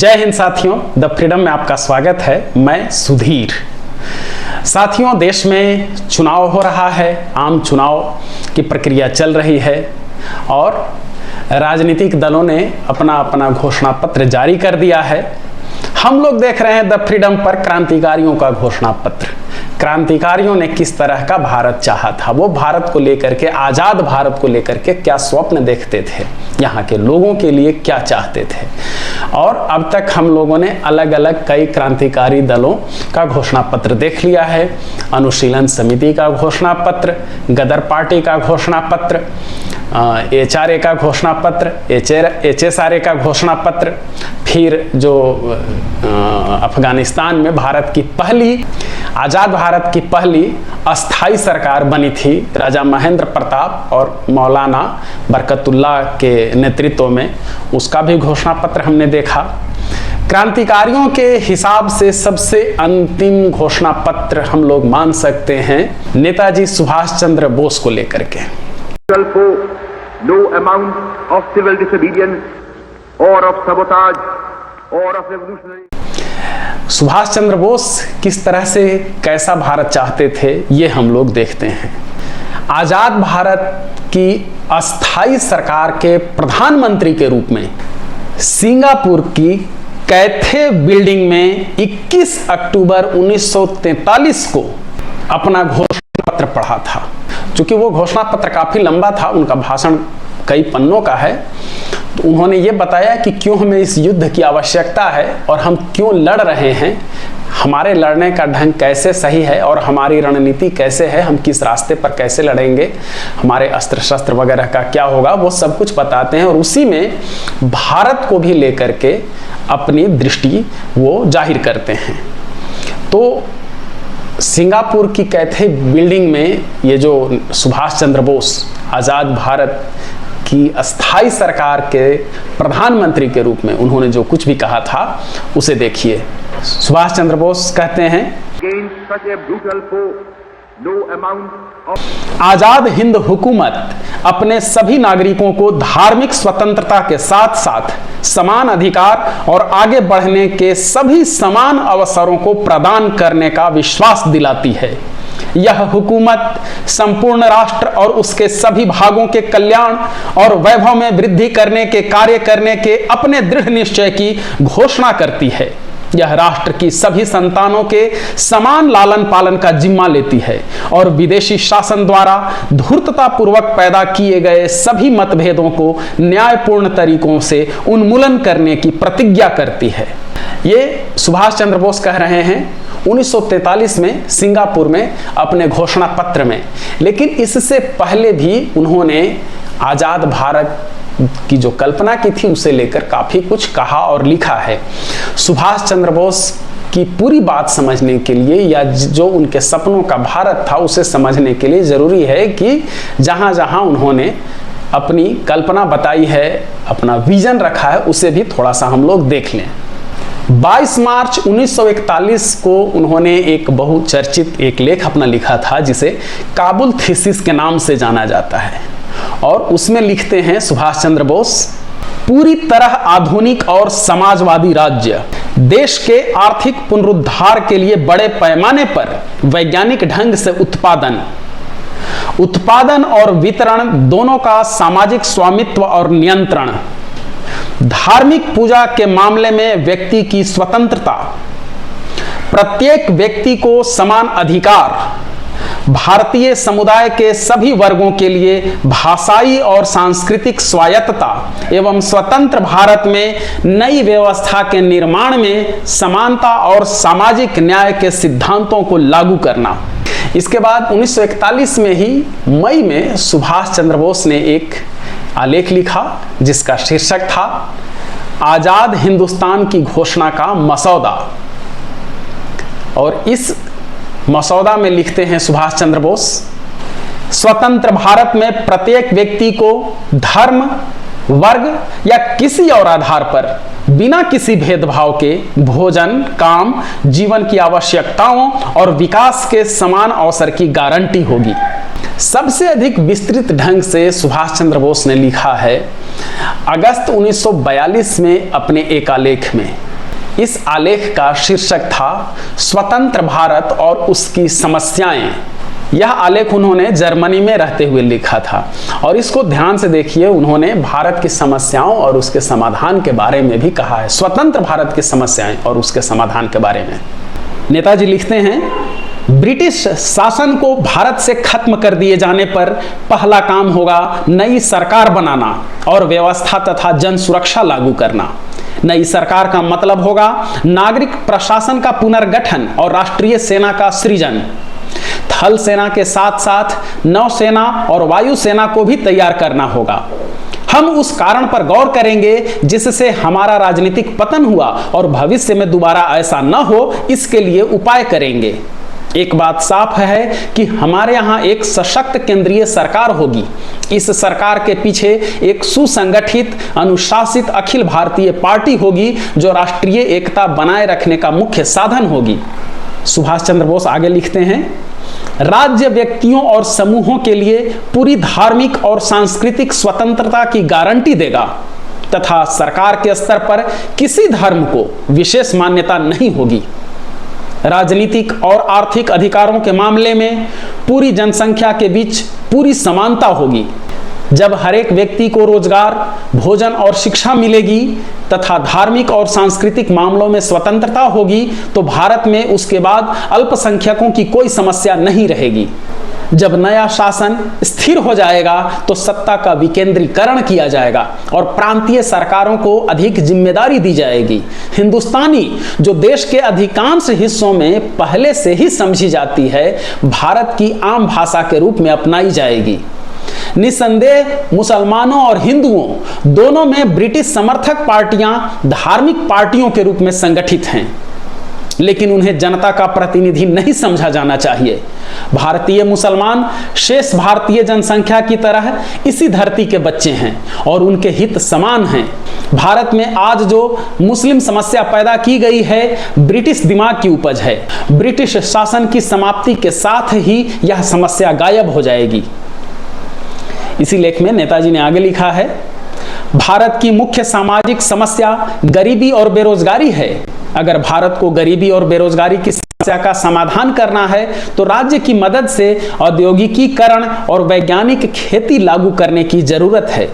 जय हिंद साथियों, the freedom में आपका स्वागत है। मैं सुधीर। साथियों, देश में चुनाव हो रहा है, आम चुनाव की प्रक्रिया चल रही है और राजनीतिक दलों ने अपना अपना घोषणा पत्र जारी कर दिया है। हम लोग देख रहे हैं द फ्रीडम पर क्रांतिकारियों का घोषणा पत्र। क्रांतिकारियों ने किस तरह का भारत चाहा था, वो भारत को लेकर के, आजाद भारत को लेकर के क्या स्वप्न देखते थे, यहाँ के लोगों के लिए क्या चाहते थे। और अब तक हम लोगों ने अलग अलग कई क्रांतिकारी दलों का घोषणा पत्र देख लिया है। अनुशीलन समिति का घोषणा पत्र, गदर पार्टी का घोषणा पत्र, HRA का घोषणा पत्र, HSRA का घोषणा पत्र, फिर जो अफगानिस्तान में भारत की पहली, आज़ाद भारत की पहली अस्थाई सरकार बनी थी राजा महेंद्र प्रताप और मौलाना बरकतुल्लाह के नेतृत्व में, उसका भी घोषणा पत्र हमने देखा। क्रांतिकारियों के हिसाब से सबसे अंतिम घोषणा पत्र हम लोग मान सकते हैं नेताजी सुभाष चंद्र बोस को लेकर के। No amount of civil disobedience or of sabotage or of revolutionary। Subhash Chandra Bose किस तरह से, कैसा भारत चाहते थे, ये हम लोग देखते हैं। आजाद भारत की अस्थाई सरकार के प्रधानमंत्री के रूप में सिंगापुर की कैथे बिल्डिंग में 21 अक्टूबर 1943 को अपना घोषणा पत्र पढ़ा था। चूंकि वो घोषणा पत्र काफी लंबा था, उनका भाषण कई पन्नों का है, तो उन्होंने ये बताया कि क्यों हमें इस युद्ध की आवश्यकता है और हम क्यों लड़ रहे हैं, हमारे लड़ने का ढंग कैसे सही है और हमारी रणनीति कैसे है, हम किस रास्ते पर कैसे लड़ेंगे, हमारे अस्त्र शस्त्र वगैरह का क्या होगा, वो सब कुछ बताते हैं। और उसी में भारत को भी लेकर के अपनी दृष्टि वो जाहिर करते हैं। तो सिंगापुर की कैथे बिल्डिंग में ये जो सुभाष चंद्र बोस आज़ाद भारत की अस्थाई सरकार के प्रधानमंत्री के रूप में उन्होंने जो कुछ भी कहा था, उसे देखिए। सुभाष चंद्र बोस कहते हैं, आजाद हिंद हुकूमत अपने सभी नागरिकों को धार्मिक स्वतंत्रता के साथ साथ समान अधिकार और आगे बढ़ने के सभी समान अवसरों को प्रदान करने का विश्वास दिलाती है। यह हुकूमत संपूर्ण राष्ट्र और उसके सभी भागों के कल्याण और वैभव में वृद्धि करने के कार्य करने के अपने दृढ़ निश्चय की घोषणा करती है। यह राष्ट्र की सभी संतानों के समान लालन पालन का जिम्मा लेती है और विदेशी शासन द्वारा धूर्तता पूर्वक पैदा किए गए सभी मतभेदों को न्यायपूर्ण तरीकों से उन्मूलन करने की प्रतिज्ञा करती है। ये सुभाष चंद्र बोस कह रहे हैं 1943 में सिंगापुर में अपने घोषणा पत्र में। लेकिन इससे पहले भी उन्होंने आजाद भारत की जो कल्पना की थी उसे लेकर काफी कुछ कहा और लिखा है। सुभाष चंद्र बोस की पूरी बात समझने के लिए या जो उनके सपनों का भारत था उसे समझने के लिए जरूरी है कि जहां जहां उन्होंने अपनी कल्पना बताई है, अपना विजन रखा है, उसे भी थोड़ा सा हम लोग देख लें। 22 मार्च 1941 को उन्होंने एक बहुचर्चित एक लेख अपना लिखा था जिसे काबुल थीसिस के नाम से जाना जाता है। और उसमें लिखते हैं सुभाष चंद्र बोस, पूरी तरह आधुनिक और समाजवादी राज्य देश के आर्थिक पुनरुद्धार के लिए बड़े पैमाने पर वैज्ञानिक ढंग से उत्पादन और वितरण दोनों का सामाजिक स्वामित्व और नियंत्रण, धार्मिक पूजा के मामले में व्यक्ति की स्वतंत्रता, प्रत्येक व्यक्ति को समान अधिकार, भारतीय समुदाय के सभी वर्गों के लिए भाषाई और सांस्कृतिक स्वायत्तता एवं स्वतंत्र भारत में नई व्यवस्था के निर्माण में समानता और सामाजिक न्याय के सिद्धांतों को लागू करना। इसके बाद 1941 में ही मई में सुभाष चंद्र बोस ने एक आलेख लिखा जिसका शीर्षक था आजाद हिंदुस्तान की घोषणा का मसौदा। और इस मसौदा में लिखते हैं सुभाष चंद्र बोस, स्वतंत्र भारत में प्रत्येक व्यक्ति को धर्म, वर्ग या किसी और आधार पर बिना किसी भेदभाव के भोजन, काम, जीवन की आवश्यकताओं और विकास के समान अवसर की गारंटी होगी। सबसे अधिक विस्तृत ढंग से सुभाष चंद्र बोस ने लिखा है अगस्त 1942 में अपने एक आलेख में इस आलेख का शीर्षक था स्वतंत्र भारत और उसकी समस्याएं। यह आलेख उन्होंने जर्मनी में रहते हुए लिखा था और इसको ध्यान से देखिए, उन्होंने भारत की समस्याओं और उसके समाधान के बारे में भी कहा है। स्वतंत्र भारत की समस्याएं और उसके समाधान के बारे में नेताजी लिखते हैं, ब्रिटिश शासन को भारत से खत्म कर दिए जाने पर पहला काम होगा नई सरकार बनाना और व्यवस्था तथा जन सुरक्षा लागू करना। नई सरकार का मतलब होगा नागरिक प्रशासन का पुनर्गठन और राष्ट्रीय सेना का सृजन। थल सेना के साथ साथ नौसेना और वायुसेना को भी तैयार करना होगा। हम उस कारण पर गौर करेंगे जिससे हमारा राजनीतिक पतन हुआ और भविष्य में दोबारा ऐसा न हो, इसके लिए उपाय करेंगे। एक बात साफ है कि हमारे यहाँ एक सशक्त केंद्रीय सरकार होगी। इस सरकार के पीछे एक सुसंगठित अनुशासित अखिल भारतीय पार्टी होगी जो राष्ट्रीय एकता बनाए रखने का मुख्य साधन होगी। सुभाष चंद्र बोस आगे लिखते हैं, राज्य व्यक्तियों और समूहों के लिए पूरी धार्मिक और सांस्कृतिक स्वतंत्रता की गारंटी देगा तथा सरकार के स्तर पर किसी धर्म को विशेष मान्यता नहीं होगी। राजनीतिक और आर्थिक अधिकारों के मामले में पूरी जनसंख्या के बीच पूरी समानता होगी। जब हर एक व्यक्ति को रोजगार, भोजन और शिक्षा मिलेगी तथा धार्मिक और सांस्कृतिक मामलों में स्वतंत्रता होगी तो भारत में उसके बाद अल्पसंख्यकों की कोई समस्या नहीं रहेगी। जब नया शासन स्थिर हो जाएगा तो सत्ता का विकेंद्रीकरण किया जाएगा और प्रांतीय सरकारों को अधिक जिम्मेदारी दी जाएगी। हिंदुस्तानी, जो देश के अधिकांश हिस्सों में पहले से ही समझी जाती है, भारत की आम भाषा के रूप में अपनाई जाएगी। निसंदेह मुसलमानों और हिंदुओं दोनों में ब्रिटिश समर्थक पार्टियां धार्मिक पार्टियों के रूप में संगठित हैं, लेकिन उन्हें जनता का प्रतिनिधि नहीं समझा जाना चाहिए। भारतीय मुसलमान शेष भारतीय जनसंख्या की तरह इसी धरती के बच्चे हैं और उनके हित समान हैं। भारत में आज जो मुस्लिम समस्या पैदा की गई है, ब्रिटिश दिमाग की उपज है। ब्रिटिश शासन की समाप्ति के साथ ही यह समस्या गायब हो जाएगी। इसी लेख में नेताजी ने आगे लिखा है, भारत की मुख्य सामाजिक समस्या गरीबी और बेरोजगारी है। अगर भारत को गरीबी और बेरोजगारी की समस्या का समाधान करना है तो राज्य की मदद से औद्योगिकीकरण और वैज्ञानिक खेती लागू करने की जरूरत है।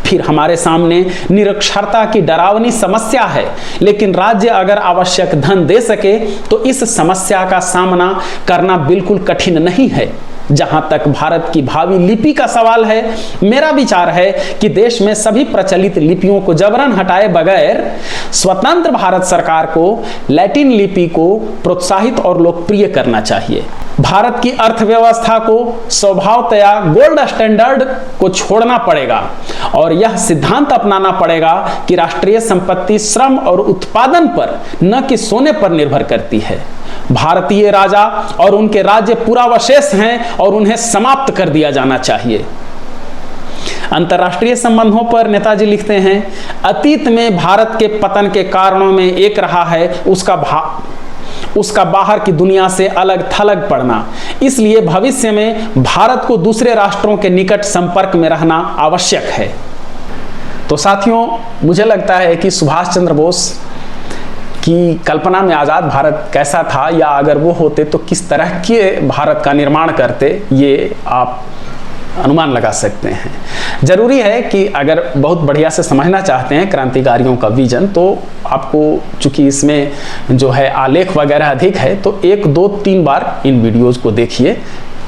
फिर हमारे सामने निरक्षरता की डरावनी समस्या है, लेकिन राज्य अगर आवश्यक धन दे सके तो इस समस्या का सामना करना बिल्कुल कठिन नहीं है। जहां तक भारत की भावी लिपि का सवाल है, मेरा विचार है कि देश में सभी प्रचलित लिपियों को जबरन हटाए बगैर स्वतंत्र भारत सरकार को लैटिन लिपि को प्रोत्साहित और लोकप्रिय करना चाहिए। भारत की अर्थव्यवस्था को स्वभावतया गोल्ड स्टैंडर्ड को छोड़ना पड़ेगा और यह सिद्धांत अपनाना पड़ेगा कि राष्ट्रीय संपत्ति श्रम और उत्पादन पर न कि सोने पर निर्भर करती है। भारतीय राजा और उनके राज्य पुरावशेष हैं और उन्हें समाप्त कर दिया जाना चाहिए। अंतर्राष्ट्रीय संबंधों पर नेताजी लिखते हैं, अतीत में भारत के पतन के कारणों में एक रहा है उसका बाहर की दुनिया से अलग थलग पड़ना। इसलिए भविष्य में भारत को दूसरे राष्ट्रों के निकट संपर्क में रहना आवश्यक है। तो साथियों, मुझे लगता है कि सुभाष चंद्र बोस की कल्पना में आज़ाद भारत कैसा था, या अगर वो होते तो किस तरह के भारत का निर्माण करते, ये आप अनुमान लगा सकते हैं। जरूरी है कि अगर बहुत बढ़िया से समझना चाहते हैं क्रांतिकारियों का विजन, तो आपको, चूंकि इसमें जो है आलेख वगैरह अधिक है, तो 1, 2, 3 बार इन वीडियोज़ को देखिए,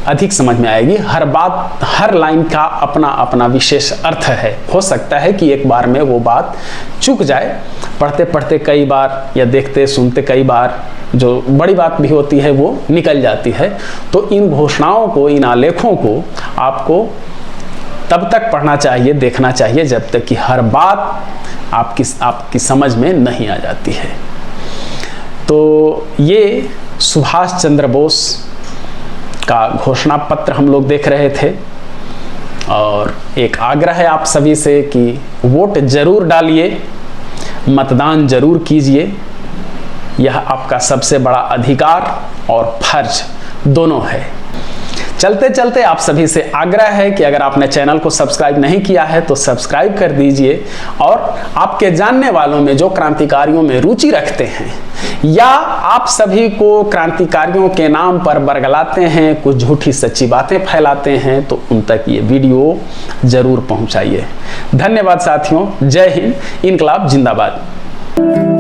अधिक समझ में आएगी। हर बात, हर लाइन का अपना अपना विशेष अर्थ है। हो सकता है कि एक बार में वो बात चूक जाए, पढ़ते पढ़ते कई बार या देखते सुनते कई बार जो बड़ी बात भी होती है वो निकल जाती है। तो इन घोषणाओं को, इन आलेखों को आपको तब तक पढ़ना चाहिए, देखना चाहिए, जब तक कि हर बात आपकी समझ में नहीं आ जाती है। तो ये सुभाष चंद्र बोस का घोषणा पत्र हम लोग देख रहे थे और एक आग्रह है आप सभी से कि वोट जरूर डालिए, मतदान जरूर कीजिए। यह आपका सबसे बड़ा अधिकार और फर्ज दोनों है। चलते चलते आप सभी से आग्रह है कि अगर आपने चैनल को सब्सक्राइब नहीं किया है तो सब्सक्राइब कर दीजिए, और आपके जानने वालों में जो क्रांतिकारियों में रुचि रखते हैं या आप सभी को क्रांतिकारियों के नाम पर बरगलाते हैं, कुछ झूठी सच्ची बातें फैलाते हैं, तो उन तक ये वीडियो जरूर पहुंचाइए। धन्यवाद साथियों, जय हिंद, इनकलाब जिंदाबाद।